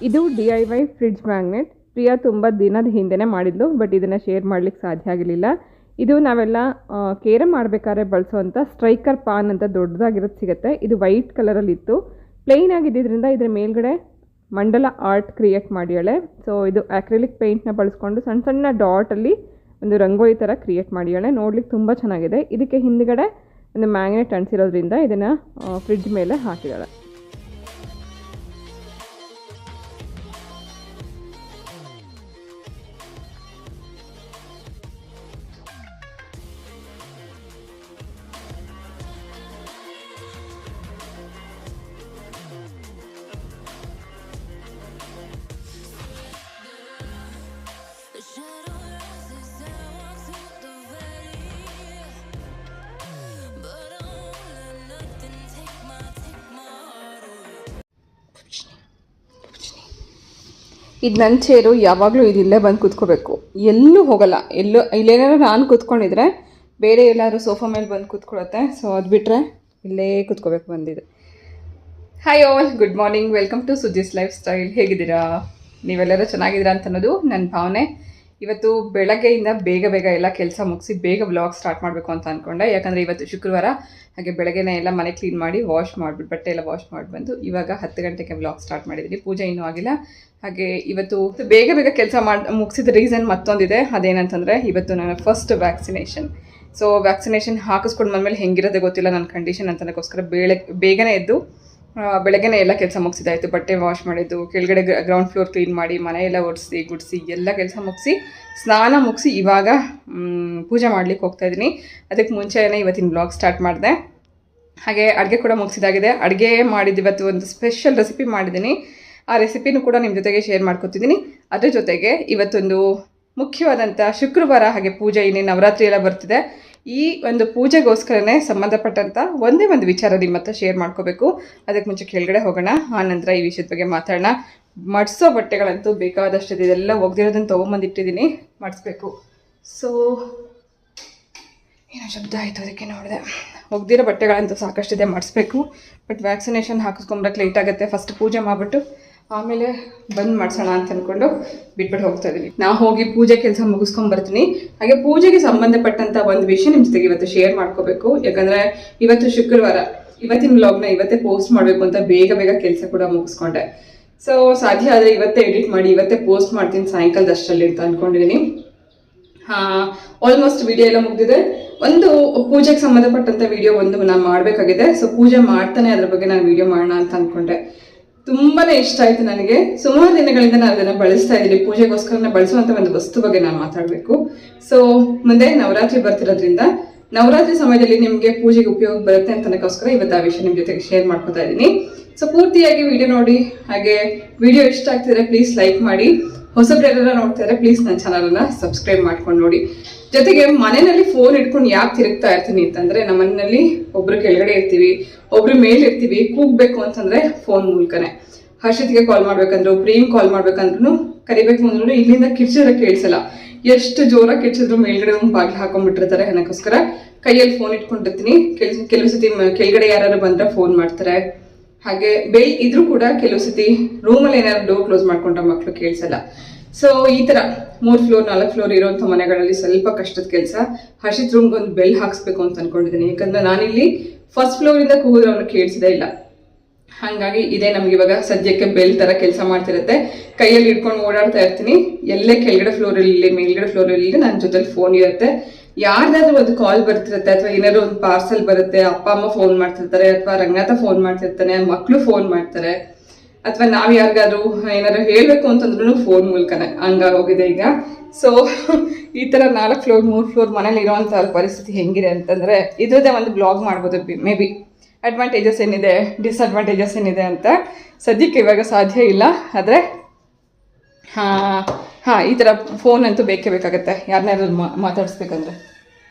ಇದು DIY fridge magnet. Priya ತುಂಬ ದಿನದ ಹಿಂದೆನೇ ಮಾಡಿದ್ಲು, ಬಟ್ ಇದನ್ನು ಶೇರ್ ಮಾಡಲಿಕ್ಕೆ ಸಾಧ್ಯ ಆಗಲಿಲ್ಲ. ಇದು ನಾವೆಲ್ಲ ಕೇರಮ್ ಮಾಡಬೇಕಾದ್ರೆ ಬಳಸುವಂಥ ಸ್ಟ್ರೈಕರ್ ಪಾನ್ ಅಂತ ದೊಡ್ಡದಾಗಿರೋದು ಸಿಗುತ್ತೆ. ಇದು ವೈಟ್ ಕಲರಲ್ಲಿತ್ತು. ಪ್ಲೇನ್ ಆಗಿದ್ದರಿಂದ ಇದರ ಮೇಲ್ಗಡೆ ಮಂಡಲ ಆರ್ಟ್ ಕ್ರಿಯೇಟ್ ಮಾಡಿಯಾಳೆ. ಸೊ ಇದು ಆಕ್ರಿಲಿಕ್ ಪೇಂಟ್ನ ಬಳಸ್ಕೊಂಡು ಸಣ್ಣ ಸಣ್ಣ ಡಾಟಲ್ಲಿ ಒಂದು ರಂಗೋಲಿ ಥರ ಕ್ರಿಯೇಟ್ ಮಾಡಿಯಾಳೆ. ನೋಡ್ಲಿಕ್ಕೆ ತುಂಬ ಚೆನ್ನಾಗಿದೆ. ಇದಕ್ಕೆ ಹಿಂದ್ಗಡೆ ಒಂದು ಮ್ಯಾಗ್ನೆಟ್ ಅಂಟಿಸಿರೋದ್ರಿಂದ ಇದನ್ನು ಫ್ರಿಡ್ಜ್ ಮೇಲೆ ಹಾಕಿದ್ದಾಳೆ. ಇದು ನನ್ನ ಚೇರು, ಯಾವಾಗಲೂ ಇದು ಇಲ್ಲೇ ಬಂದು ಕೂತ್ಕೋಬೇಕು, ಎಲ್ಲೂ ಹೋಗಲ್ಲ. ಇಲ್ಲೇನಾದ್ರು ನಾನು ಕೂತ್ಕೊಂಡಿದ್ರೆ ಬೇರೆ ಎಲ್ಲರೂ ಸೋಫಾ ಮೇಲೆ ಬಂದು ಕೂತ್ಕೊಳ್ಳುತ್ತೆ. ಸೊ ಅದು ಬಿಟ್ಟರೆ ಇಲ್ಲೇ ಕೂತ್ಕೋಬೇಕು ಬಂದಿದೆ. Hi all, good morning, welcome to Suji's lifestyle. ಹೇಗಿದ್ದೀರಾ? ನೀವೆಲ್ಲರೂ ಚೆನ್ನಾಗಿದ್ದೀರಾ ಅಂತ ಅನ್ನೋದು ನನ್ನ ಭಾವನೆ. ಇವತ್ತು ಬೆಳಗ್ಗೆಯಿಂದ ಬೇಗ ಎಲ್ಲ ಕೆಲಸ ಮುಗಿಸಿ ಬೇಗ ವ್ಲಾಗ್ ಸ್ಟಾರ್ಟ್ ಮಾಡಬೇಕು ಅಂತ ಅಂದ್ಕೊಂಡೆ. ಯಾಕಂದರೆ ಇವತ್ತು ಶುಕ್ರವಾರ, ಹಾಗೆ ಬೆಳಗ್ಗೆನೇ ಎಲ್ಲ ಮನೆ ಕ್ಲೀನ್ ಮಾಡಿ ವಾಶ್ ಮಾಡಿಬಿಟ್ಟು ಬಟ್ಟೆ ಎಲ್ಲ ವಾಶ್ ಮಾಡಿಬಂದು ಇವಾಗ 10 ಗಂಟೆಗೆ ವ್ಲಾಗ್ ಸ್ಟಾರ್ಟ್ ಮಾಡಿದ್ದೀನಿ. ಪೂಜೆ ಇನ್ನೂ ಆಗಿಲ್ಲ. ಹಾಗೆ ಇವತ್ತು ಬೇಗ ಕೆಲಸ ಮುಗಿಸಿದ ರೀಸನ್ ಮತ್ತೊಂದಿದೆ. ಅದೇನಂತಂದರೆ ಇವತ್ತು ನನ್ನ ಫಸ್ಟ್ ವ್ಯಾಕ್ಸಿನೇಷನ್. ಸೊ ವ್ಯಾಕ್ಸಿನೇಷನ್ ಹಾಕಿಸ್ಕೊಂಡು ಬಂದಮೇಲೆ ಹೆಂಗಿರೋದೇ ಗೊತ್ತಿಲ್ಲ ನನ್ನ ಕಂಡೀಷನ್ ಅಂತನಕ್ಕೋಸ್ಕರ ಬೇಗನೆ ಎದ್ದು ಬೆಳಗ್ಗೆನೇ ಎಲ್ಲ ಕೆಲಸ ಮುಗಿಸಿದಾಯಿತು. ಬಟ್ಟೆ ವಾಶ್ ಮಾಡಿದ್ದು, ಕೆಳಗಡೆ ಗ್ರೌಂಡ್ ಫ್ಲೋರ್ ಕ್ಲೀನ್ ಮಾಡಿ, ಮನೆಯೆಲ್ಲ ಒರೆಸಿ ಗುಡಿಸಿ ಎಲ್ಲ ಕೆಲಸ ಮುಗಿಸಿ ಸ್ನಾನ ಮುಗಿಸಿ ಇವಾಗ ಪೂಜೆ ಮಾಡ್ಲಿಕ್ಕೆ ಹೋಗ್ತಾಯಿದ್ದೀನಿ. ಅದಕ್ಕೆ ಮುಂಚೆನೇ ಇವತ್ತಿನ ಬ್ಲಾಗ್ ಸ್ಟಾರ್ಟ್ ಮಾಡಿದೆ. ಹಾಗೆ ಅಡುಗೆ ಕೂಡ ಮುಗಿಸಿದಾಗಿದೆ. ಅಡುಗೆ ಮಾಡಿದ್ದು ಇವತ್ತು ಒಂದು ಸ್ಪೆಷಲ್ ರೆಸಿಪಿ ಮಾಡಿದ್ದೀನಿ. ಆ ರೆಸಿಪಿನೂ ಕೂಡ ನಿಮ್ಮ ಜೊತೆಗೆ ಶೇರ್ ಮಾಡ್ಕೊತಿದ್ದೀನಿ. ಅದ್ರ ಜೊತೆಗೆ ಇವತ್ತೊಂದು ಮುಖ್ಯವಾದಂಥ ಶುಕ್ರವಾರ, ಹಾಗೆ ಪೂಜೆ, ಇನ್ನೇನು ನವರಾತ್ರಿ ಎಲ್ಲ ಬರ್ತಿದೆ. ಈ ಒಂದು ಪೂಜೆಗೋಸ್ಕರನೇ ಸಂಬಂಧಪಟ್ಟಂಥ ಒಂದೇ ಒಂದು ವಿಚಾರ ನಿಮ್ಮ ಹತ್ರ ಶೇರ್ ಮಾಡ್ಕೋಬೇಕು. ಅದಕ್ಕೆ ಮುಂಚೆ ಕೆಳಗಡೆ ಹೋಗೋಣ, ಆನಂತರ ಈ ವಿಷಯದ ಬಗ್ಗೆ ಮಾತಾಡೋಣ. ಮಡಿಸೋ ಬಟ್ಟೆಗಳಂತೂ ಬೇಕಾದಷ್ಟು ಇದೆಲ್ಲ ಒಗ್ದಿರೋದನ್ನು ತೊಗೊಂಬಂದಿಟ್ಟಿದ್ದೀನಿ, ಮಡಿಸ್ಬೇಕು. ಸೊ ಏನೋ ಶಬ್ದ ಆಯಿತು, ಅದಕ್ಕೆ ನೋಡಿದೆ. ಒಗ್ದಿರೋ ಬಟ್ಟೆಗಳಂತೂ ಸಾಕಷ್ಟಿದೆ, ಮಡಿಸ್ಬೇಕು. ಬಟ್ ವ್ಯಾಕ್ಸಿನೇಷನ್ ಹಾಕಿಸ್ಕೊಂಬರಕ್ಕೆ ಲೇಟ್ ಆಗುತ್ತೆ. ಫಸ್ಟ್ ಪೂಜೆ ಮಾಡಿಬಿಟ್ಟು ಆಮೇಲೆ ಬಂದು ಮಾಡಿಸೋಣ ಅಂತ ಅಂದ್ಕೊಂಡು ಬಿಟ್ಬಿಟ್ಟು ಹೋಗ್ತಾ ಇದ್ದೀನಿ. ನಾವು ಹೋಗಿ ಪೂಜೆ ಕೆಲಸ ಮುಗಿಸ್ಕೊಂಬರ್ತೀನಿ. ಹಾಗೆ ಪೂಜೆಗೆ ಸಂಬಂಧಪಟ್ಟಂಥ ಒಂದು ವಿಷಯ ನಿಮ್ಮ ಜೊತೆಗೆ ಇವತ್ತು ಶೇರ್ ಮಾಡ್ಕೋಬೇಕು. ಯಾಕಂದರೆ ಇವತ್ತು ಶುಕ್ರವಾರ, ಇವತ್ತಿನ ವ್ಲಾಗ್ನ ಇವತ್ತೇ ಪೋಸ್ಟ್ ಮಾಡಬೇಕು ಅಂತ ಬೇಗ ಕೆಲಸ ಕೂಡ ಮುಗಿಸ್ಕೊಂಡೆ. ಸೊ ಸಾಧ್ಯ ಆದರೆ ಇವತ್ತೇ ಎಡಿಟ್ ಮಾಡಿ ಇವತ್ತೇ ಪೋಸ್ಟ್ ಮಾಡ್ತೀನಿ ಸಾಯಂಕಾಲದಷ್ಟರಲ್ಲಿ ಅಂತ ಅಂದ್ಕೊಂಡಿದ್ದೀನಿ. ಆಲ್ಮೋಸ್ಟ್ ವಿಡಿಯೋ ಎಲ್ಲ ಮುಗಿದಿದೆ. ಒಂದು ಪೂಜೆಗೆ ಸಂಬಂಧಪಟ್ಟಂಥ ವಿಡಿಯೋ ಒಂದು ನಾನು ಮಾಡಬೇಕಾಗಿದೆ. ಸೊ ಪೂಜೆ ಮಾಡ್ತಾನೆ ಅದ್ರ ಬಗ್ಗೆ ನಾನು ವಿಡಿಯೋ ಮಾಡೋಣ ಅಂತ ಅಂದ್ಕೊಂಡೆ. ತುಂಬಾ ಇಷ್ಟ ಆಯಿತು ನನಗೆ. ಸುಮಾರು ದಿನಗಳಿಂದ ನಾನು ಅದನ್ನು ಬಳಸ್ತಾ ಇದ್ದೀನಿ. ಪೂಜೆಗೋಸ್ಕರ ಬಳಸುವಂಥ ಒಂದು ವಸ್ತು ಬಗ್ಗೆ ನಾನು ಮಾತಾಡಬೇಕು. ಸೊ ಮುಂದೆ ನವರಾತ್ರಿ ಬರ್ತಿರೋದ್ರಿಂದ ನವರಾತ್ರಿ ಸಮಯದಲ್ಲಿ ನಿಮಗೆ ಪೂಜೆಗೆ ಉಪಯೋಗ ಬರುತ್ತೆ ಅಂತನಕ್ಕೋಸ್ಕರ ಇವತ್ತು ಆ ವಿಷಯ ನಿಮ್ಮ ಜೊತೆಗೆ ಶೇರ್ ಮಾಡ್ಕೊತಾ ಇದ್ದೀನಿ. ಸೊ ಪೂರ್ತಿಯಾಗಿ ವಿಡಿಯೋ ನೋಡಿ. ಹಾಗೆ ವಿಡಿಯೋ ಇಷ್ಟ ಆಗ್ತಿದ್ರೆ ಪ್ಲೀಸ್ ಲೈಕ್ ಮಾಡಿ. ಹೊಸಬ್ರೆಲ್ಲ ನೋಡ್ತಾ ಇದ್ರೆ ಪ್ಲೀಸ್ ನನ್ನ ಚಾನಲನ್ನು ಸಬ್ಸ್ಕ್ರೈಬ್ ಮಾಡ್ಕೊಂಡು ನೋಡಿ. ಜೊತೆಗೆ ಮನೆಯಲ್ಲಿ ಫೋನ್ ಇಟ್ಕೊಂಡು ಯಾಕೆ ತಿರುಗ್ತಾ ಇರ್ತೀನಿ ಅಂತಂದರೆ, ನಮ್ಮ ಮನೆಯಲ್ಲಿ ಒಬ್ರು ಕೆಳಗಡೆ ಇರ್ತೀವಿ, ಒಬ್ರು ಮೇಲೆ ಇರ್ತೀವಿ. ಕೂಗಬೇಕು ಅಂತಂದರೆ ಫೋನ್ ಮೂಲಕನೇ. ಹರ್ಷಿತ್ಗೆ ಕಾಲ್ ಮಾಡ್ಬೇಕಂದ್ರು, ಪ್ರೇಮ್ ಕಾಲ್ ಮಾಡ್ಬೇಕಂದ್ರೂ, ಕರಿಬೇಕು ಅಂದ್ರೂ ಇಲ್ಲಿಂದ ಕಿರ್ಚಿದ್ರೆ ಕೇಳಿಸಲ್ಲ. ಎಷ್ಟು ಜೋರಾಗಿ ಕಿರ್ಚಿದ್ರು ಮೇಲ್ಗಡೆ ಒಂದು ಬಾಗಿಲು ಹಾಕೊಂಡ್ಬಿಟ್ಟಿರ್ತಾರೆ. ಅದಕ್ಕೋಸ್ಕರ ಕೈಯಲ್ಲಿ ಫೋನ್ ಇಟ್ಕೊಂಡಿರ್ತೀನಿ. ಕೆಲವು ಸತಿ ಕೆಳಗಡೆ ಯಾರು ಬಂದರೆ ಫೋನ್ ಮಾಡ್ತಾರೆ. ಹಾಗೆ ಬೆಲ್ ಇದ್ರೂ ಕೂಡ ಕೆಲವು ಸತಿ ರೂಮಲ್ಲಿ ಏನಾದ್ರು ಡೋರ್ ಕ್ಲೋಸ್ ಮಾಡ್ಕೊಂಡ್ರೆ ಮಕ್ಕಳು ಕೇಳಿಸಲ್ಲ. ಸೊ ಈ ಥರ 3 ಫ್ಲೋರ್ 4 ಫ್ಲೋರ್ ಇರೋಂಥ ಮನೆಗಳಲ್ಲಿ ಸ್ವಲ್ಪ ಕಷ್ಟದ ಕೆಲಸ. ಹರ್ಷಿತ್ ರೂಮ್ಗೆ ಒಂದು ಬೆಲ್ ಹಾಕ್ಸ್ಬೇಕು ಅಂತ ಅನ್ಕೊಂಡಿದ್ದೀನಿ. ಯಾಕಂದ್ರೆ ನಾನಿಲ್ಲಿ ಫಸ್ಟ್ ಫ್ಲೋರಿಂದ ಕೂಗಿದ್ರೆ ಅವ್ನು ಕೇಳಿಸದೇ ಇಲ್ಲ. ಹಾಗಾಗಿ ಇದೇ ನಮ್ಗೆ ಇವಾಗ ಸದ್ಯಕ್ಕೆ ಬೆಲ್ ಥರ ಕೆಲಸ ಮಾಡ್ತಿರುತ್ತೆ. ಕೈಯಲ್ಲಿ ಇಟ್ಕೊಂಡು ಓಡಾಡ್ತಾ ಇರ್ತೀನಿ. ಎಲ್ಲೇ ಕೆಳಗಡೆ ಫ್ಲೋರಲ್ಲಿ ಮೇಲ್ಗಡೆ ಫ್ಲೋರಲ್ಲಿ ನನ್ನ ಜೊತೆಲಿ ಫೋನ್ ಇರುತ್ತೆ. ಯಾರ್ದಾದ್ರೂ ಒಂದು ಕಾಲ್ ಬರ್ತಿರುತ್ತೆ, ಅಥವಾ ಏನಾದ್ರು ಒಂದು ಪಾರ್ಸಲ್ ಬರುತ್ತೆ, ಅಪ್ಪ ಅಮ್ಮ ಫೋನ್ ಮಾಡ್ತಿರ್ತಾರೆ, ಅಥವಾ ರಂಗನಾಥ ಫೋನ್ ಮಾಡ್ತಿರ್ತಾನೆ, ಮಕ್ಕಳು ಫೋನ್ ಮಾಡ್ತಾರೆ, ಅಥವಾ ನಾವು ಯಾರಿಗಾದ್ರು ಏನಾದ್ರು ಹೇಳಬೇಕು ಅಂತಂದ್ರೂ ಫೋನ್ ಮೂಲಕನೇ ಹಂಗಾಗೋಗಿದೆ ಈಗ. ಸೊ ಈ ಥರ 4 ಫ್ಲೋರ್ 3 ಫ್ಲೋರ್ ಮನೇಲಿ ಇರೋವಂಥ ಪರಿಸ್ಥಿತಿ ಹೆಂಗಿದೆ ಅಂತಂದರೆ ಇದ್ರದ್ದೇ ಒಂದು ಬ್ಲಾಗ್ ಮಾಡ್ಬೋದು. ಮೇ ಬಿ ಅಡ್ವಾಂಟೇಜಸ್ ಏನಿದೆ, ಡಿಸ್ಅಡ್ವಾಂಟೇಜಸ್ ಏನಿದೆ ಅಂತ ಸದ್ಯಕ್ಕೆ ಇವಾಗ ಸಾಧ್ಯ ಇಲ್ಲ. ಆದರೆ ಈ ಥರ ಫೋನ್ ಅಂತೂ ಬೇಕೇ ಬೇಕಾಗತ್ತೆ ಯಾರನ್ನಾರು ಮಾತಾಡಿಸ್ಬೇಕಂದ್ರೆ.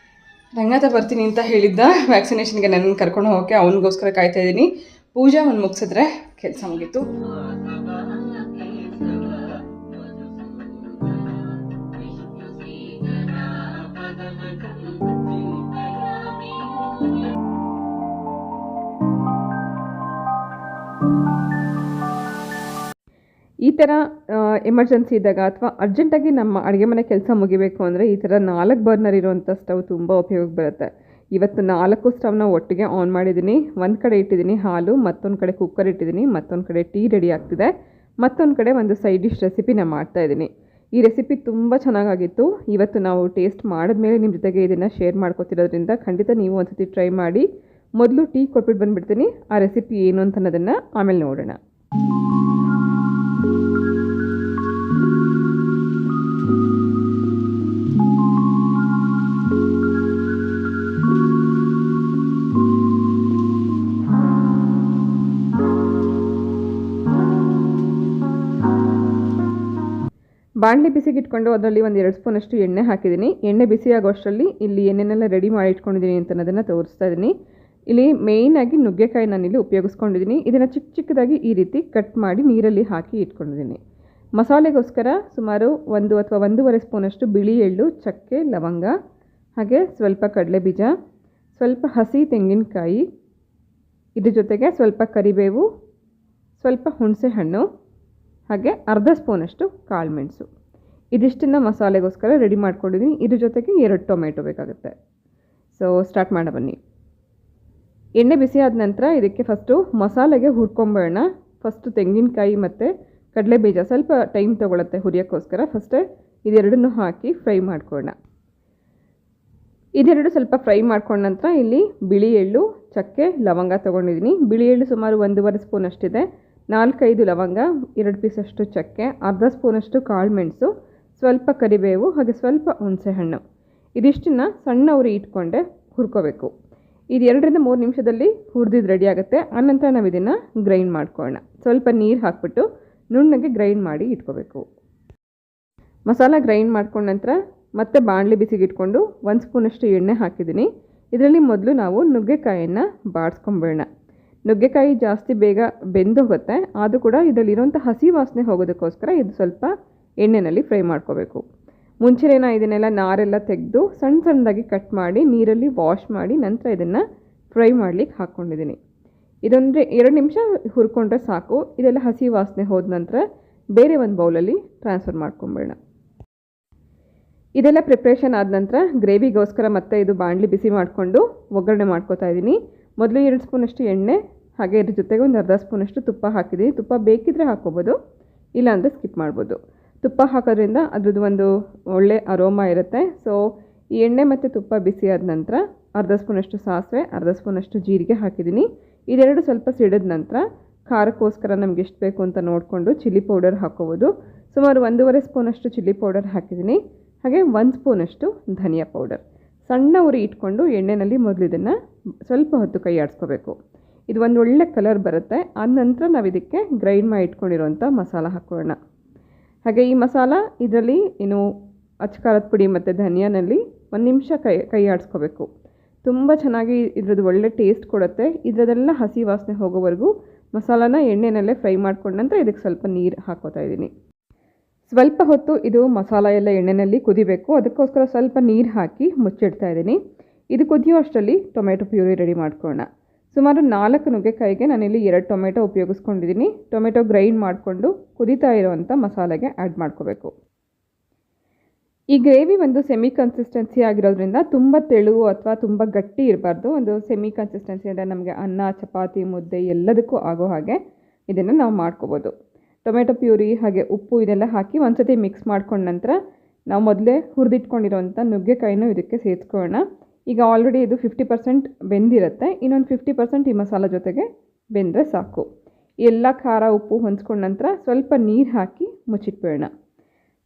ರಂಗನಾಥ ಬರ್ತೀನಿ ಅಂತ ಹೇಳಿದ್ದ ವ್ಯಾಕ್ಸಿನೇಷನ್ಗೆ ನನ್ನ ಕರ್ಕೊಂಡು ಹೋಗೋಕ್ಕೆ, ಅವನಿಗೋಸ್ಕರ ಕಾಯ್ತಾ ಇದ್ದೀನಿ. ಪೂಜೆ ಒಂದು ಮುಗಿಸಿದ್ರೆ ಕೆಲಸ ಮುಗೀತು. ಈ ಥರ ಎಮರ್ಜೆನ್ಸಿ ಇದ್ದಾಗ ಅಥವಾ ಅರ್ಜೆಂಟಾಗಿ ನಮ್ಮ ಅಡುಗೆ ಮನೆ ಕೆಲಸ ಮುಗಿಬೇಕು ಅಂದರೆ ಈ ಥರ 4 ಬರ್ನರ್ ಇರುವಂಥ ಸ್ಟವ್ ತುಂಬ ಉಪಯೋಗಕ್ಕೆ ಬರುತ್ತೆ. ಇವತ್ತು 4 ಸ್ಟವ್ನ ಒಟ್ಟಿಗೆ ಆನ್ ಮಾಡಿದ್ದೀನಿ. ಒಂದು ಕಡೆ ಇಟ್ಟಿದ್ದೀನಿ ಹಾಲು, ಮತ್ತೊಂದು ಕಡೆ ಕುಕ್ಕರ್ ಇಟ್ಟಿದ್ದೀನಿ, ಮತ್ತೊಂದು ಕಡೆ ಟೀ ರೆಡಿ ಆಗ್ತಿದೆ, ಮತ್ತೊಂದು ಕಡೆ ಒಂದು ಸೈಡ್ ಡಿಶ್ ರೆಸಿಪಿನ ಮಾಡ್ತಾಯಿದ್ದೀನಿ. ಈ ರೆಸಿಪಿ ತುಂಬ ಚೆನ್ನಾಗಿತ್ತು. ಇವತ್ತು ನಾವು ಟೇಸ್ಟ್ ಮಾಡಿದ್ಮೇಲೆ ನಿಮ್ಮ ಜೊತೆಗೆ ಇದನ್ನು ಶೇರ್ ಮಾಡ್ಕೊತಿರೋದ್ರಿಂದ ಖಂಡಿತ ನೀವು ಒಂದ್ಸತಿ ಟ್ರೈ ಮಾಡಿ. ಮೊದಲು ಟೀ ಕೊಟ್ಬಿಟ್ಟು ಬಂದುಬಿಡ್ತೀನಿ. ಆ ರೆಸಿಪಿ ಏನು ಅಂತ ಅನ್ನೋದನ್ನು ಆಮೇಲೆ ನೋಡೋಣ. ಬಾಣಲಿ ಬಿಸಿಗೆ ಇಟ್ಕೊಂಡು ಅದರಲ್ಲಿ ಒಂದು 2 ಸ್ಪೂನಷ್ಟು ಎಣ್ಣೆ ಹಾಕಿದ್ದೀನಿ. ಎಣ್ಣೆ ಬಿಸಿ ಆಗೋಷ್ಟರಲ್ಲಿ ಇಲ್ಲಿ ಎಣ್ಣೆನೆಲ್ಲ ರೆಡಿ ಮಾಡಿ ಇಟ್ಕೊಂಡಿದ್ದೀನಿ ಅಂತ ಅನ್ನೋದನ್ನು ತೋರಿಸ್ತಾ ಇದ್ದೀನಿ. ಇಲ್ಲಿ ಮೇಯ್ನಾಗಿ ನುಗ್ಗೆಕಾಯಿ ನಾನಿಲ್ಲಿ ಉಪಯೋಗಿಸ್ಕೊಂಡಿದ್ದೀನಿ. ಇದನ್ನು ಚಿಕ್ಕ ಚಿಕ್ಕದಾಗಿ ಈ ರೀತಿ ಕಟ್ ಮಾಡಿ ನೀರಲ್ಲಿ ಹಾಕಿ ಇಟ್ಕೊಂಡಿದ್ದೀನಿ. ಮಸಾಲೆಗೋಸ್ಕರ ಸುಮಾರು 1 ಅಥವಾ 1.5 ಸ್ಪೂನಷ್ಟು ಬಿಳಿ ಎಳ್ಳು, ಚಕ್ಕೆ, ಲವಂಗ, ಹಾಗೆ ಸ್ವಲ್ಪ ಕಡಲೆಬೀಜ, ಸ್ವಲ್ಪ ಹಸಿ ತೆಂಗಿನಕಾಯಿ, ಇದ್ರ ಜೊತೆಗೆ ಸ್ವಲ್ಪ ಕರಿಬೇವು, ಸ್ವಲ್ಪ ಹುಣಸೆ ಹಣ್ಣು, ಹಾಗೆ ಅರ್ಧ ಸ್ಪೂನಷ್ಟು ಕಾಳುಮೆಣಸು. ಇದಿಷ್ಟನ್ನು ಮಸಾಲೆಗೋಸ್ಕರ ರೆಡಿ ಮಾಡ್ಕೊಂಡಿದ್ದೀನಿ. ಇದ್ರ ಜೊತೆಗೆ 2 ಟೊಮೆಟೊ ಬೇಕಾಗುತ್ತೆ. ಸೊ ಸ್ಟಾರ್ಟ್ ಮಾಡ ಬನ್ನಿ. ಎಣ್ಣೆ ಬಿಸಿ ಆದ ನಂತರ ಇದಕ್ಕೆ ಫಸ್ಟು ಮಸಾಲೆಗೆ ಹುರ್ಕೊಂಬೇಡ. ಫಸ್ಟು ತೆಂಗಿನಕಾಯಿ ಮತ್ತು ಕಡಲೆಬೀಜ ಸ್ವಲ್ಪ ಟೈಮ್ ತೊಗೊಳುತ್ತೆ ಹುರಿಯೋಕ್ಕೋಸ್ಕರ. ಫಸ್ಟೇ ಇದೆರಡನ್ನು ಹಾಕಿ ಫ್ರೈ ಮಾಡ್ಕೊಳ್ಳೋಣ. ಇದೆರಡು ಸ್ವಲ್ಪ ಫ್ರೈ ಮಾಡ್ಕೊಂಡ ನಂತರ ಇಲ್ಲಿ ಬಿಳಿ ಎಳ್ಳು, ಚಕ್ಕೆ, ಲವಂಗ ತೊಗೊಂಡಿದ್ದೀನಿ. ಬಿಳಿ ಎಳ್ಳು ಸುಮಾರು 1.5 ಸ್ಪೂನಷ್ಟಿದೆ, 4-5 ಲವಂಗ, 2 ಪೀಸಷ್ಟು ಚಕ್ಕೆ, ಅರ್ಧ ಸ್ಪೂನಷ್ಟು ಕಾಳುಮೆಣಸು, ಸ್ವಲ್ಪ ಕರಿಬೇವು, ಹಾಗೆ ಸ್ವಲ್ಪ ಹುಣಸೆ ಹಣ್ಣು. ಇದಿಷ್ಟನ್ನು ಸಣ್ಣ ಉರಿ ಇಟ್ಕೊಂಡೆ ಹುರ್ಕೋಬೇಕು. ಇದು 2-3 ನಿಮಿಷದಲ್ಲಿ ಹುರಿದಿದ್ದು ರೆಡಿ ಆಗುತ್ತೆ. ಆನಂತರ ನಾವು ಇದನ್ನು ಗ್ರೈಂಡ್ ಮಾಡ್ಕೊಳ್ಳೋಣ. ಸ್ವಲ್ಪ ನೀರು ಹಾಕ್ಬಿಟ್ಟು ನುಣ್ಣಗೆ ಗ್ರೈಂಡ್ ಮಾಡಿ ಇಟ್ಕೋಬೇಕು. ಮಸಾಲ ಗ್ರೈಂಡ್ ಮಾಡ್ಕೊಂಡ ನಂತರ ಮತ್ತೆ ಬಾಣಲಿ ಬಿಸಿಗೆ ಇಟ್ಕೊಂಡು 1 ಸ್ಪೂನಷ್ಟು ಎಣ್ಣೆ ಹಾಕಿದ್ದೀನಿ. ಇದರಲ್ಲಿ ಮೊದಲು ನಾವು ನುಗ್ಗೆಕಾಯಿಯನ್ನು ಬಾಡಿಸ್ಕೊಂಬೇಡ. ನುಗ್ಗೆಕಾಯಿ ಜಾಸ್ತಿ ಬೇಗ ಬೆಂದು ಹೋಗುತ್ತೆ, ಆದರೂ ಕೂಡ ಇದರಲ್ಲಿರುವಂಥ ಹಸಿ ವಾಸನೆ ಹೋಗೋದಕ್ಕೋಸ್ಕರ ಇದು ಸ್ವಲ್ಪ ಎಣ್ಣೆಯಲ್ಲಿ ಫ್ರೈ ಮಾಡ್ಕೋಬೇಕು. ಮುಂಚೆನೇ ಇದನ್ನೆಲ್ಲ ನಾರೆಲ್ಲ ತೆಗೆದು ಸಣ್ಣದಾಗಿ ಕಟ್ ಮಾಡಿ ನೀರಲ್ಲಿ ವಾಶ್ ಮಾಡಿ ನಂತರ ಇದನ್ನು ಫ್ರೈ ಮಾಡಲಿಕ್ಕೆ ಹಾಕ್ಕೊಂಡಿದ್ದೀನಿ. ಇದೊಂದು 2 ನಿಮಿಷ ಹುರ್ಕೊಂಡ್ರೆ ಸಾಕು. ಇದೆಲ್ಲ ಹಸಿ ವಾಸನೆ ಹೋದ ನಂತರ ಬೇರೆ ಒಂದು ಬೌಲಲ್ಲಿ ಟ್ರಾನ್ಸ್ಫರ್ ಮಾಡ್ಕೊಂಬೇಡ. ಇದೆಲ್ಲ ಪ್ರಿಪ್ರೇಷನ್ ಆದ ನಂತರ ಗ್ರೇವಿಗೋಸ್ಕರ ಮತ್ತೆ ಇದು ಬಾಣಲಿ ಬಿಸಿ ಮಾಡಿಕೊಂಡು ಒಗ್ಗರಣೆ ಮಾಡ್ಕೋತಾ ಇದ್ದೀನಿ. ಮೊದಲು 2 ಸ್ಪೂನಷ್ಟು ಎಣ್ಣೆ, ಹಾಗೆ ಇದ್ರ ಜೊತೆಗೆ ಒಂದು ಅರ್ಧ ಸ್ಪೂನಷ್ಟು ತುಪ್ಪ ಹಾಕಿದ್ದೀನಿ. ತುಪ್ಪ ಬೇಕಿದ್ರೆ ಹಾಕ್ಕೋಬೋದು, ಇಲ್ಲಾಂದರೆ ಸ್ಕಿಪ್ ಮಾಡ್ಬೋದು. ತುಪ್ಪ ಹಾಕೋದ್ರಿಂದ ಅದ್ರದ್ದು ಒಂದು ಒಳ್ಳೆ ಅರೋಮಾ ಇರುತ್ತೆ. ಸೊ ಈ ಎಣ್ಣೆ ಮತ್ತು ತುಪ್ಪ ಬಿಸಿ ಆದ ನಂತರ ಅರ್ಧ ಸ್ಪೂನಷ್ಟು ಸಾಸಿವೆ, ಅರ್ಧ ಸ್ಪೂನಷ್ಟು ಜೀರಿಗೆ ಹಾಕಿದ್ದೀನಿ. ಇದೆರಡು ಸ್ವಲ್ಪ ಸಿಡಿದ ನಂತರ ಖಾರಕ್ಕೋಸ್ಕರ ನಮ್ಗೆ ಎಷ್ಟು ಬೇಕು ಅಂತ ನೋಡಿಕೊಂಡು ಚಿಲ್ಲಿ ಪೌಡರ್ ಹಾಕ್ಕೋಬೋದು. ಸುಮಾರು 1.5 ಸ್ಪೂನಷ್ಟು ಚಿಲ್ಲಿ ಪೌಡರ್ ಹಾಕಿದ್ದೀನಿ. ಹಾಗೆ 1 ಸ್ಪೂನಷ್ಟು ಧನಿಯಾ ಪೌಡರ್. ಸಣ್ಣ ಉರಿ ಇಟ್ಕೊಂಡು ಎಣ್ಣೆಯಲ್ಲಿ ಮೊದಲು ಇದನ್ನು ಸ್ವಲ್ಪ ಹೊತ್ತು ಕೈ ಆಡಿಸ್ಕೋಬೇಕು. ಇದು ಒಂದು ಒಳ್ಳೆ ಕಲರ್ ಬರುತ್ತೆ. ಆದ ನಂತರ ನಾವು ಇದಕ್ಕೆ ಗ್ರೈಂಡ್ ಮಾಡಿ ಇಟ್ಕೊಂಡಿರೋಂಥ ಮಸಾಲ ಹಾಕೋಣ. ಹಾಗೆ ಈ ಮಸಾಲ ಇದರಲ್ಲಿ ಏನು ಅಚ್ಚಕಾರದ ಪುಡಿ ಮತ್ತು ಧನಿಯಾನಲ್ಲಿ 1 ನಿಮಿಷ ಕೈ ಆಡಿಸ್ಕೋಬೇಕು. ತುಂಬ ಚೆನ್ನಾಗಿ ಇದ್ರದ್ದು ಒಳ್ಳೆ ಟೇಸ್ಟ್ ಕೊಡುತ್ತೆ. ಇದರದೆಲ್ಲ ಹಸಿ ವಾಸನೆ ಹೋಗೋವರೆಗೂ ಮಸಾಲಾನ ಎಣ್ಣೆನಲ್ಲೇ ಫ್ರೈ ಮಾಡ್ಕೊಂಡ ನಂತರ ಇದಕ್ಕೆ ಸ್ವಲ್ಪ ನೀರು ಹಾಕೋತಾ ಇದ್ದೀನಿ. ಸ್ವಲ್ಪ ಹೊತ್ತು ಇದು ಮಸಾಲ ಎಲ್ಲ ಎಣ್ಣೆಯಲ್ಲಿ ಕುದಿಬೇಕು. ಅದಕ್ಕೋಸ್ಕರ ಸ್ವಲ್ಪ ನೀರು ಹಾಕಿ ಮುಚ್ಚಿಡ್ತಾ ಇದ್ದೀನಿ. ಇದು ಕುದಿಯೋ ಅಷ್ಟರಲ್ಲಿ ಟೊಮೆಟೊ ಪ್ಯೂರಿ ರೆಡಿ ಮಾಡ್ಕೊಳ್ಳೋಣ. ಸುಮಾರು 4 ನುಗ್ಗೆಕಾಯಿಗೆ ನಾನಿಲ್ಲಿ 2 ಟೊಮೆಟೊ ಉಪಯೋಗಿಸ್ಕೊಂಡಿದ್ದೀನಿ. ಟೊಮೆಟೊ ಗ್ರೈಂಡ್ ಮಾಡಿಕೊಂಡು ಕುದೀತಾ ಇರೋವಂಥ ಮಸಾಲೆಗೆ ಆ್ಯಡ್ ಮಾಡ್ಕೋಬೇಕು. ಈ ಗ್ರೇವಿ ಒಂದು ಸೆಮಿ ಕನ್ಸಿಸ್ಟೆನ್ಸಿ ಆಗಿರೋದ್ರಿಂದ ತುಂಬ ತೆಳು ಅಥವಾ ತುಂಬ ಗಟ್ಟಿ ಇರಬಾರ್ದು. ಒಂದು ಸೆಮಿ ಕನ್ಸಿಸ್ಟೆನ್ಸಿ ಅಂದರೆ ನಮಗೆ ಅನ್ನ, ಚಪಾತಿ, ಮುದ್ದೆ ಎಲ್ಲದಕ್ಕೂ ಆಗೋ ಹಾಗೆ ಇದನ್ನು ನಾವು ಮಾಡ್ಕೋಬೋದು. ಟೊಮೆಟೊ ಪ್ಯೂರಿ ಹಾಗೆ ಉಪ್ಪು ಇದೆಲ್ಲ ಹಾಕಿ ಒಂದ್ಸತಿ ಮಿಕ್ಸ್ ಮಾಡ್ಕೊಂಡ ನಂತರ ನಾವು ಮೊದಲೇ ಹುರಿದಿಟ್ಕೊಂಡಿರೋಂಥ ನುಗ್ಗೆಕಾಯಿನೂ ಇದಕ್ಕೆ ಸೇರಿಸ್ಕೊಳ್ಳೋಣ. ಈಗ ಆಲ್ರೆಡಿ ಇದು 50% ಬೆಂದಿರುತ್ತೆ. ಇನ್ನೊಂದು 50% ಈ ಮಸಾಲ ಜೊತೆಗೆ ಬೆಂದರೆ ಸಾಕು. ಎಲ್ಲ ಖಾರ ಉಪ್ಪು ಹೊಂದ್ಕೊಂಡ ನಂತರ ಸ್ವಲ್ಪ ನೀರು ಹಾಕಿ ಮುಚ್ಚಿಟ್ಬೇಡ.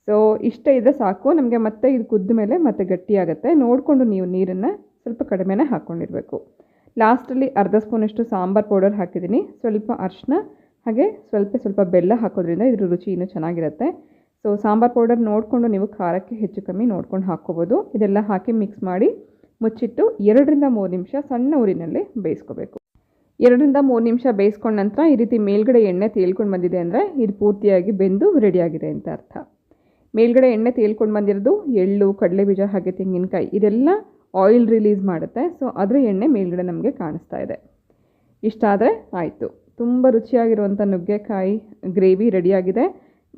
ಸೊ ಇಷ್ಟ ಇದ್ದರೆ ಸಾಕು. ನಮಗೆ ಮತ್ತೆ ಇದು ಕುದ್ದ ಮೇಲೆ ಮತ್ತೆ ಗಟ್ಟಿಯಾಗುತ್ತೆ. ನೋಡಿಕೊಂಡು ನೀವು ನೀರನ್ನು ಸ್ವಲ್ಪ ಕಡಿಮೆನೇ ಹಾಕ್ಕೊಂಡಿರಬೇಕು. ಲಾಸ್ಟಲ್ಲಿ ಅರ್ಧ ಸ್ಪೂನಷ್ಟು ಸಾಂಬಾರು ಪೌಡರ್ ಹಾಕಿದ್ದೀನಿ. ಸ್ವಲ್ಪ ಅರಿಶಿನ ಹಾಗೆ ಸ್ವಲ್ಪ ಬೆಲ್ಲ ಹಾಕೋದ್ರಿಂದ ಇದ್ರ ರುಚಿ ಇನ್ನೂ ಚೆನ್ನಾಗಿರುತ್ತೆ. ಸೊ ಸಾಂಬಾರು ಪೌಡರ್ ನೋಡಿಕೊಂಡು ನೀವು ಖಾರಕ್ಕೆ ಹೆಚ್ಚು ಕಮ್ಮಿ ನೋಡ್ಕೊಂಡು ಹಾಕ್ಕೋಬೋದು. ಇದೆಲ್ಲ ಹಾಕಿ ಮಿಕ್ಸ್ ಮಾಡಿ ಮುಚ್ಚಿಟ್ಟು 2-3 ನಿಮಿಷ ಸಣ್ಣ ಉರಿನಲ್ಲಿ ಬೇಯಿಸ್ಕೋಬೇಕು. 2-3 ನಿಮಿಷ ಬೇಯಿಸ್ಕೊಂಡ ನಂತರ ಈ ರೀತಿ ಮೇಲ್ಗಡೆ ಎಣ್ಣೆ ತೇಲ್ಕೊಂಡು ಬಂದಿದೆ ಅಂದರೆ ಇದು ಪೂರ್ತಿಯಾಗಿ ಬೆಂದು ರೆಡಿಯಾಗಿದೆ ಅಂತ ಅರ್ಥ. ಮೇಲ್ಗಡೆ ಎಣ್ಣೆ ತೇಲ್ಕೊಂಡು ಬಂದಿರೋದು ಎಳ್ಳು, ಕಡಲೆಬೀಜ ಹಾಗೆ ತೆಂಗಿನಕಾಯಿ ಇದೆಲ್ಲ ಆಯಿಲ್ ರಿಲೀಸ್ ಮಾಡುತ್ತೆ. ಸೊ ಅದರ ಎಣ್ಣೆ ಮೇಲ್ಗಡೆ ನಮಗೆ ಕಾಣಿಸ್ತಾ ಇದೆ. ಇಷ್ಟ ಆದರೆ ಆಯಿತು. ತುಂಬ ರುಚಿಯಾಗಿರುವಂಥ ನುಗ್ಗೆಕಾಯಿ ಗ್ರೇವಿ ರೆಡಿಯಾಗಿದೆ.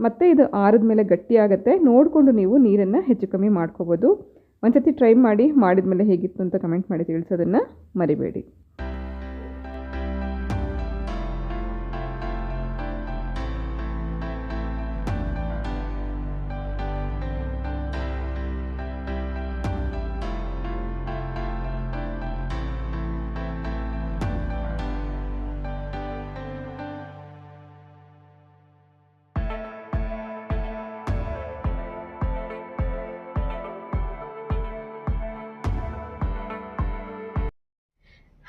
ಮತ್ತು ಇದು ಆರಿದ ಮೇಲೆ ಗಟ್ಟಿಯಾಗುತ್ತೆ. ನೋಡಿಕೊಂಡು ನೀವು ನೀರನ್ನು ಹೆಚ್ಚು ಕಮ್ಮಿ ಮಾಡ್ಕೋಬೋದು. ಒಂದ್ಸತಿ ಟ್ರೈ ಮಾಡಿ, ಮಾಡಿದ ಮೇಲೆ ಹೇಗಿತ್ತು ಅಂತ ಕಮೆಂಟ್ ಮಾಡಿ ತಿಳಿಸೋದನ್ನು ಮರಿಬೇಡಿ.